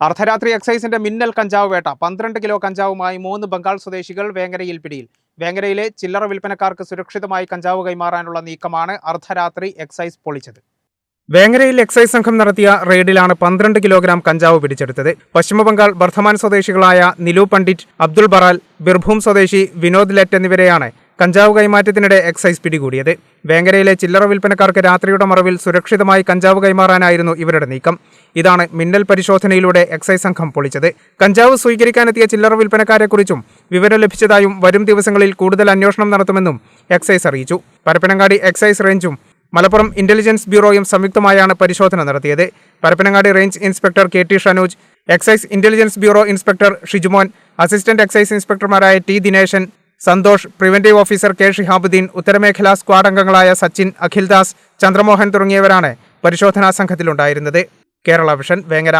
അർദ്ധരാത്രി എക്സൈസിന്റെ മിന്നൽ കഞ്ചാവ് വേട്ട 12 കിലോ കഞ്ചാവുമായി 3 ബംഗാൾ സ്വദേശികൾ വേങ്ങരയിൽ പിടിയിൽ. വേങ്ങരയിലെ ചില്ലറ വിൽപ്പനക്കാർക്ക് സുരക്ഷിതമായി കഞ്ചാവ് കൈമാറാനുള്ള നീക്കമാണ് അർദ്ധരാത്രി എക്സൈസ് പൊളിച്ചത്. വേങ്ങരയിൽ എക്സൈസ് സംഘം നടത്തിയ റെയ്ഡിലാണ് 12 കിലോഗ്രാം കഞ്ചാവ് പിടിച്ചെടുത്തത്. പശ്ചിമബംഗാൾ ബർധമാൻ സ്വദേശികളായ നിലു പണ്ഡിറ്റ്, അബ്ദുൾ ബറാൽ, ബിർഭൂം സ്വദേശി വിനോദ് ലെറ്റ് എന്നിവരെയാണ് കഞ്ചാവ് കൈമാറ്റത്തിനിടെ എക്സൈസ് പിടികൂടിയത്. വേങ്ങരയിലെ ചില്ലറ വിൽപ്പനക്കാർക്ക് രാത്രിയുടെ മറവിൽ സുരക്ഷിതമായി കഞ്ചാവ് കൈമാറാനായിരുന്നു ഇവരുടെ നീക്കം. ഇതാണ് മിന്നൽ പരിശോധനയിലൂടെ എക്സൈസ് സംഘം പൊളിച്ചത്. കഞ്ചാവ് സ്വീകരിക്കാനെത്തിയ ചില്ലറ വിൽപ്പനക്കാരെക്കുറിച്ചും വിവരം ലഭിച്ചതായും വരും ദിവസങ്ങളിൽ കൂടുതൽ അന്വേഷണം നടത്തുമെന്നും എക്സൈസ് അറിയിച്ചു. പരപ്പനങ്ങാടി എക്സൈസ് റേഞ്ചും മലപ്പുറം ഇന്റലിജൻസ് ബ്യൂറോയും സംയുക്തമായാണ് പരിശോധന നടത്തിയത്. Parappanangadi range inspector KT Shanoj, excise intelligence bureau inspector Shijumon, assistant excise ഇൻസ്പെക്ടർമാരായ T Dineshan, Santhosh, preventive officer K Shihabuddeen, ഉത്തരമേഖലാ സ്ക്വാഡ് അംഗങ്ങളായ സച്ചിൻ, അഖിൽദാസ്, ചന്ദ്രമോഹൻ തുടങ്ങിയവരാണ് പരിശോധനാ സംഘത്തിലുണ്ടായിരുന്നത്. കേരള വിഷൻ, വേങ്ങര.